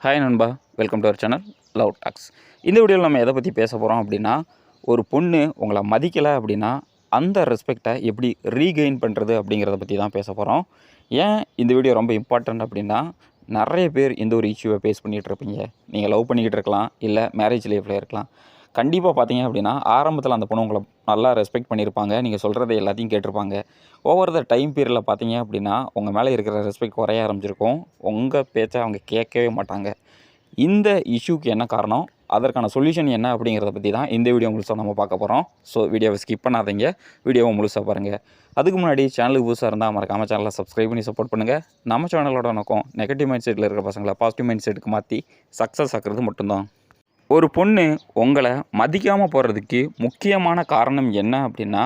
Hi நண்பா, welcome to our channel love talks. இந்த வீடியோவில் நம்ம எதை பற்றி பேச போகிறோம் அப்படின்னா, ஒரு பொண்ணு உங்களை மதிக்கலை அப்படின்னா அந்த ரெஸ்பெக்டை எப்படி ரீகெயின் பண்ணுறது அப்படிங்கிறத பற்றி தான் பேச போகிறோம். ஏன் இந்த வீடியோ ரொம்ப இம்பார்ட்டன்ட் அப்படின்னா, நிறைய பேர் இந்த ஒரு இஷ்யூவை ஃபேஸ் பண்ணிகிட்டு இருப்பீங்க. நீங்கள் லவ் பண்ணிக்கிட்டு இருக்கலாம், இல்லை மேரேஜ் லைஃப்பில் இருக்கலாம். கண்டிப்பாக பார்த்தீங்க அப்படின்னா ஆரம்பத்தில் அந்த பொண்ணு உங்களை நல்லா ரெஸ்பெக்ட் பண்ணியிருப்பாங்க, நீங்கள் சொல்கிறத எல்லாத்தையும் கேட்டிருப்பாங்க. ஓவர் த டைம் பீரியடில் பார்த்தீங்க அப்படின்னா உங்கள் மேலே இருக்கிற ரெஸ்பெக்ட் குறைய ஆரம்பிச்சிருக்கும். உங்கள் பேச்சை அவங்க கேட்கவே மாட்டாங்க. இந்த இஷ்யூக்கு என்ன காரணம், அதற்கான சொல்யூஷன் என்ன அப்படிங்கிறத பற்றி தான் இந்த வீடியோ முழுசாக நம்ம பார்க்க போகிறோம். ஸோ வீடியோவை ஸ்கிப் பண்ணாதீங்க, வீடியோவை முழுசாக பாருங்கள். அதுக்கு முன்னாடி சேனலுக்கு புதுசாக இருந்தால் மறக்காமல் சேனலை சப்ஸ்கிரைப் பண்ணி சப்போர்ட் பண்ணுங்கள். நம்ம சேனலோட நோக்கம் நெகட்டிவ் மைண்ட் செட்டில் இருக்கிற பசங்களை பாசிட்டிவ் மைண்ட் செட்டுக்கு மாற்றி சக்ஸஸ் ஆக்குறது மட்டும்தான். ஒரு பொண்ணு உங்களை மதிக்காமல் போகிறதுக்கு முக்கியமான காரணம் என்ன அப்படின்னா,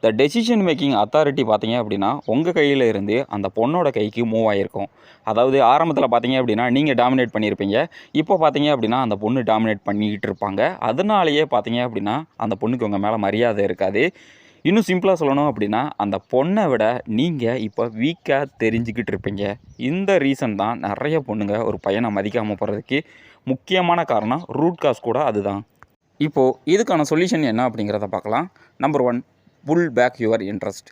த டெசிஷன் மேக்கிங் அத்தாரிட்டி பார்த்தீங்க அப்படின்னா உங்கள் கையில் இருந்து அந்த பொண்ணோட கைக்கு மூவ் ஆகிருக்கும். அதாவது ஆரம்பத்தில் பார்த்தீங்க அப்படின்னா நீங்கள் டாமினேட் பண்ணியிருப்பீங்க. இப்போ பார்த்தீங்க அப்படின்னா அந்த பொண்ணு டாமினேட் பண்ணிக்கிட்டு இருப்பாங்க. அதனாலேயே பார்த்தீங்க அப்படின்னா அந்த பொண்ணுக்கு உங்கள் மேலே மரியாதை இருக்காது. இன்னும் சிம்பிளாக சொல்லணும் அப்படின்னா, அந்த பொண்ணை விட நீங்கள் இப்போ வீக்காக தெரிஞ்சுக்கிட்டு இருப்பீங்க. இந்த ரீசன் தான் நிறைய பொண்ணுங்க ஒரு பையனை மதிக்காமல் போகிறதுக்கு முக்கியமான காரணம். ரூட் காஸ் கூட அதுதான். இப்போது இதுக்கான சொல்யூஷன் என்ன அப்படிங்கிறத பார்க்கலாம். Number 1, pull back your interest.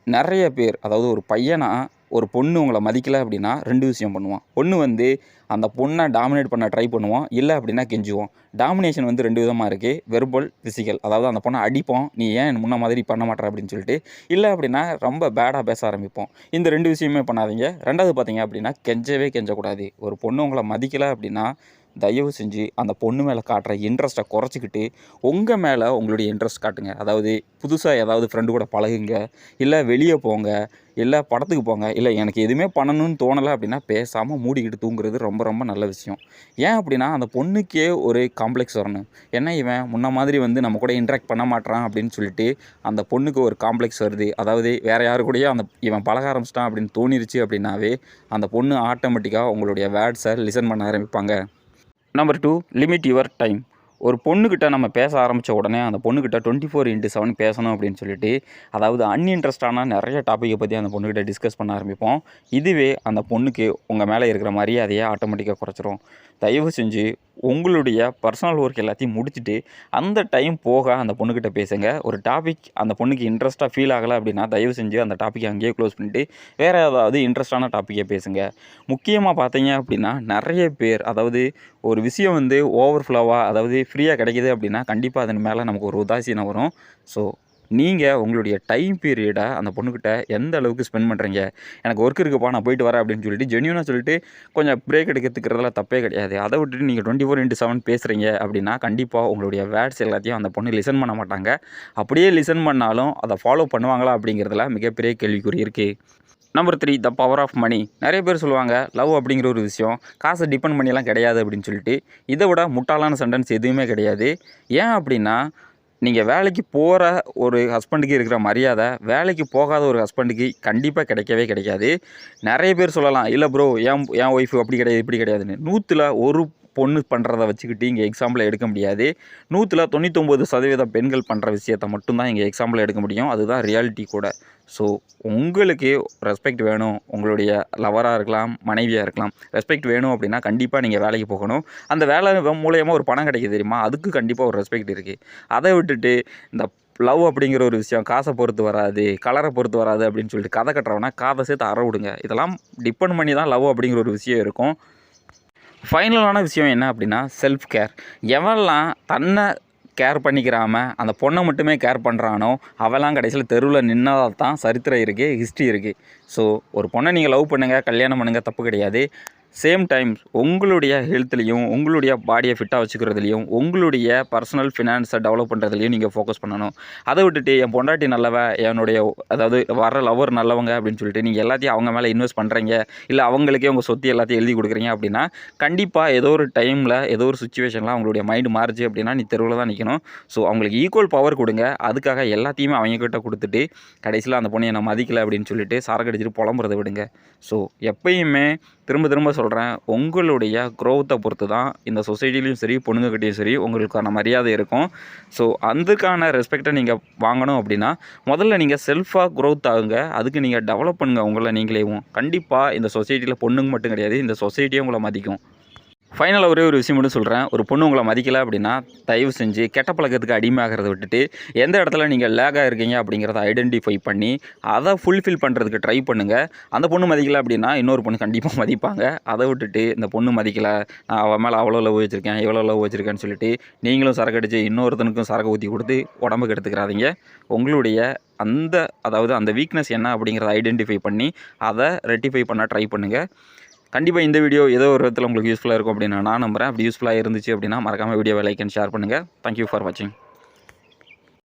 நிறைய பேர், அதாவது ஒரு பையனா ஒரு பொண்ணு உங்களை மதிக்கலை அப்படின்னா 2 விஷயம் பண்ணுவான். ஒன்று அந்த பொண்ணை டாமினேட் பண்ண ட்ரை பண்ணுவான், இல்லை அப்படின்னா கெஞ்சுவோம். டாமினேஷன் 2 விதமாக இருக்குது. Verbal, physical. அதாவது அந்த பொண்ணை அடிப்போம், நீ ஏன் முன்ன மாதிரி பண்ண மாட்டேற அப்படின்னு சொல்லிட்டு. இல்லை அப்படின்னா ரொம்ப பேடாக பேச ஆரம்பிப்போம். இந்த 2 விஷயமே பண்ணாதீங்க. 2வது பார்த்தீங்க அப்படின்னா கெஞ்சவே கெஞ்சக்கூடாது. ஒரு பொண்ணு உங்களை மதிக்கலை அப்படின்னா தயவு செஞ்சு அந்த பொண்ணு மேலே காட்டுற இன்ட்ரெஸ்ட்டை குறைச்சிக்கிட்டு உங்கள் மேலே உங்களுடைய இன்ட்ரெஸ்ட் காட்டுங்க. அதாவது புதுசாக ஏதாவது ஃப்ரெண்டு கூட பழகுங்க, இல்லை வெளியே போங்க, இல்லை படத்துக்கு போங்க. இல்லை எனக்கு எதுவுமே பண்ணணும்னு தோணலை அப்படின்னா பேசாமல் மூடிக்கிட்டு தூங்குறது ரொம்ப ரொம்ப நல்ல விஷயம். ஏன் அப்படின்னா அந்த பொண்ணுக்கே ஒரு காம்ப்ளெக்ஸ் வரணும். ஏன்னா இவன் முன்ன மாதிரி நம்ம கூட இன்ட்ராக்ட் பண்ண மாட்டான் அப்படின்னு சொல்லிட்டு அந்த பொண்ணுக்கு ஒரு காம்ப்ளெக்ஸ் வருது. அதாவது வேறு யாரு கூடயோ இவன் பழக ஆரம்பிச்சிட்டான் அப்படின்னு தோணிருச்சு அப்படின்னாவே அந்த பொண்ணு ஆட்டோமேட்டிக்காக உங்களுடைய வேர்ட்ஸை லிசன் பண்ண ஆரம்பிப்பாங்க. Number 2, limit your time. ஒரு பொண்ணுக்கிட்ட நம்ம பேச ஆரம்பித்த உடனே அந்த பொண்ணுக்கிட்ட 24/7 பேசணும் அப்படின்னு சொல்லிட்டு, அதாவது அன்இன்ட்ரெஸ்டான நிறைய டாப்பிக்கை பற்றி அந்த பொண்ணுக்கிட்ட டிஸ்கஸ் பண்ண ஆரம்பிப்போம். இதுவே அந்த பொண்ணுக்கு உங்கள் மேலே இருக்கிற மரியாதையை ஆட்டோமேட்டிக்காக குறைச்சிரும். தயவு செஞ்சு உங்களுடைய பர்சனல் ஒர்க் எல்லாத்தையும் முடிச்சுட்டு அந்த டைம் போக அந்த பொண்ணுக்கிட்ட பேசுங்க. ஒரு டாபிக் அந்த பொண்ணுக்கு இன்ட்ரெஸ்ட்டாக ஃபீல் ஆகலை அப்படின்னா தயவு செஞ்சு அந்த டாப்பிக்கை அங்கேயே க்ளோஸ் பண்ணிவிட்டு வேறு ஏதாவது இன்ட்ரெஸ்டான டாப்பிக்கை பேசுங்க. முக்கியமாக பார்த்தீங்க அப்படின்னா நிறைய பேர், அதாவது ஒரு விஷயம் ஓவர்ஃப்ளோவாக, அதாவது ஃப்ரீயாக கிடைக்கிது அப்படின்னா கண்டிப்பாக அதன் மேலே நமக்கு ஒரு உதாசீனம் வரும். ஸோ நீங்கள் உங்களுடைய டைம் பீரியடை அந்த பொண்ணுக்கிட்ட எந்த அளவுக்கு ஸ்பெண்ட் பண்ணுறீங்க. எனக்கு ஒர்க் இருக்குப்பா, நான் போயிட்டு வரேன் அப்படின்னு சொல்லிட்டு ஜென்யூனாக சொல்லிட்டு கொஞ்சம் பிரேக் எடுக்கிறதுக்கிறதுல தப்பே கிடையாது. அதை விட்டுட்டு நீங்கள் 24/7 பேசுகிறீங்க அப்படின்னா கண்டிப்பாக உங்களுடைய வேர்ட்ஸ் எல்லாத்தையும் அந்த பொண்ணு லிசன் பண்ண மாட்டாங்க. அப்படியே லிசன் பண்ணாலும் அதை ஃபாலோ பண்ணுவாங்களா அப்படிங்கிறதுல மிகப்பெரிய கேள்விக்குறி இருக்குது. Number 3, the power of money. நிறைய பேர் சொல்லுவாங்க லவ் அப்படிங்கிற ஒரு விஷயம் காசை டிபெண்ட் பண்ணியெல்லாம் கிடையாது அப்படின்னு சொல்லிட்டு. இதை விட முட்டாளான சென்டென்ஸ் எதுவுமே கிடையாது. ஏன் அப்படின்னா, நீங்கள் வேலைக்கு போகிற ஒரு ஹஸ்பண்டுக்கு இருக்கிற மரியாதை வேலைக்கு போகாத ஒரு ஹஸ்பண்டுக்கு கண்டிப்பாக கிடைக்கவே கிடைக்காது. நிறைய பேர் சொல்லலாம், இல்லை ப்ரோ என் ஒய்ஃபு அப்படி கிடையாது இப்படி கிடையாதுன்னு. 100ல் ஒரு பொண்ணு பண்ணுறத வச்சுக்கிட்டு இங்கே எக்ஸாம்பிள் எடுக்க முடியாது. 100ல் 99% பெண்கள் பண்ணுற விஷயத்தை மட்டும்தான் இங்கே எக்ஸாம்பிள் எடுக்க முடியும். அதுதான் ரியாலிட்டி கூட. ஸோ உங்களுக்கு ரெஸ்பெக்ட் வேணும், உங்களுடைய லவராக இருக்கலாம், மனைவியாக இருக்கலாம், ரெஸ்பெக்ட் வேணும் அப்படின்னா கண்டிப்பாக நீங்கள் வேலைக்கு போகணும். அந்த வேலை மூலயமா ஒரு பணம் கிடைக்கும் தெரியுமா, அதுக்கு கண்டிப்பாக ஒரு ரெஸ்பெக்ட் இருக்குது. அதை விட்டுட்டு இந்த லவ் அப்படிங்கிற ஒரு விஷயம் காசை பொறுத்து வராது, கலரை பொறுத்து வராது அப்படின்னு சொல்லிட்டு கதை கட்டுறவனா காதை சேர்த்து அற விடுங்க. இதெல்லாம் டிபெண்ட் பண்ணி தான் லவ் அப்படிங்கிற ஒரு விஷயம் இருக்கும். ஃபைனலான விஷயம் என்ன அப்படின்னா செல்ஃப் கேர். எவன்லாம் தன்னை கேர் பண்ணிக்கிறாம அந்த பொண்ணை மட்டுமே கேர் பண்ணுறானோ அவெல்லாம் கடைசியில் தெருவில் நின்னால் தான் சரித்திரம் இருக்குது, ஹிஸ்ட்ரி இருக்குது. ஸோ ஒரு பொண்ணை நீங்கள் லவ் பண்ணுங்கள், கல்யாணம் பண்ணுங்கள், தப்பு கிடையாது. சேம் டைம் உங்களுடைய ஹெல்த்லேயும் உங்களுடைய பாடியை ஃபிட்டாக வச்சுக்கிறதுலையும் உங்களுடைய பர்சனல் ஃபினான்ஸை டெவலப் பண்ணுறதுலையும் நீங்கள் ஃபோக்கஸ் பண்ணணும். அதை விட்டுட்டு என் பொண்டாட்டி நல்லவ, என்னுடைய அதாவது வர லவர் நல்லவங்க அப்படின்னு சொல்லிட்டு நீங்கள் எல்லாத்தையும் அவங்க மேலே இன்வெஸ்ட் பண்ணுறீங்க, இல்லை அவங்களுக்கே உங்கள் சொத்து எல்லாத்தையும் எழுதி கொடுக்குறீங்க அப்படின்னா கண்டிப்பாக ஏதோ ஒரு டைமில் ஏதோ ஒரு சுச்சுவேஷனில் அவங்களுடைய மைண்டு மாறுச்சு அப்படின்னா நீ தெருவில் தான் நிற்கணும். ஸோ அவங்களுக்கு ஈக்குவல் பவர் கொடுங்க. அதுக்காக எல்லாத்தையுமே அவங்கக்கிட்ட கொடுத்துட்டு கடைசியில் அந்த பொண்ணு என்னை மதிக்கலை அப்படின்னு சொல்லிட்டு சரக்கு அடிச்சுட்டு புலம்புறதை விடுங்க. ஸோ எப்பயுமே திரும்ப சொல்கிறேன், உங்களுடைய க்ரோத்தை பொறுத்து தான் இந்த சொசைட்டிலையும் சரி பொண்ணுங்கக்கிட்டையும் சரி உங்களுக்கான மரியாதை இருக்கும். ஸோ அதுக்கான ரெஸ்பெக்டை நீங்கள் வாங்கணும் அப்படின்னா முதல்ல நீங்கள் செல்ஃபாக க்ரோத் ஆகுங்க. அதுக்கு நீங்கள் டெவலப் பண்ணுங்கள் உங்களை நீங்களேவும். கண்டிப்பாக இந்த சொசைட்டியில் பொண்ணுங்க மட்டும் கிடையாது, இந்த சொசைட்டியும் உங்களை மதிக்கும். ஃபைனலாக ஒரே ஒரு விஷயம் மட்டும் சொல்கிறேன். ஒரு பொண்ணு உங்களை மதிக்கலை அப்படின்னா தயவு செஞ்சு கெட்ட பழக்கத்துக்கு அடிமையாகிறத விட்டுட்டு எந்த இடத்துல நீங்கள் லேகாக இருக்கீங்க அப்படிங்கிறத ஐடென்டிஃபை பண்ணி அதை ஃபுல்ஃபில் பண்ணுறதுக்கு ட்ரை பண்ணுங்கள். அந்த பொண்ணு மதிக்கலை அப்படின்னா இன்னொரு பொண்ணு கண்டிப்பாக மதிப்பாங்க. அதை விட்டுட்டு இந்த பொண்ணு மதிக்கலை, நான் அவன் மேலே அவ்வளோ லவ் வச்சுருக்கேன், இவ்வளோ லவ் வச்சுருக்கேன்னு சொல்லிட்டு நீங்களும் சரக்கு அடித்து இன்னொருத்தனுக்கும் சரக்கு ஊற்றி கொடுத்து உடம்புக்கு எடுத்துக்கிறாதீங்க. உங்களுடைய அதாவது அந்த வீக்னஸ் என்ன அப்படிங்கிறத ஐடென்டிஃபை பண்ணி அதை ரெக்டிஃபை பண்ண ட்ரை பண்ணுங்கள். கண்டிப்பாக இந்த வீடியோ ஏதோ ஒரு விதத்தில் உங்களுக்கு யூஸ்ஃபுல்லாக இருக்கும் அப்படின்னு நான் நம்புகிறேன். அப்படி யூஸ்ஃபுல்லாக இருந்துச்சு அப்படின்னா மறக்காமல் வீடியோவை லைக் அண்ட் ஷேர் பண்ணுங்கள். தேங்க்யூ ஃபார் வாட்சிங்.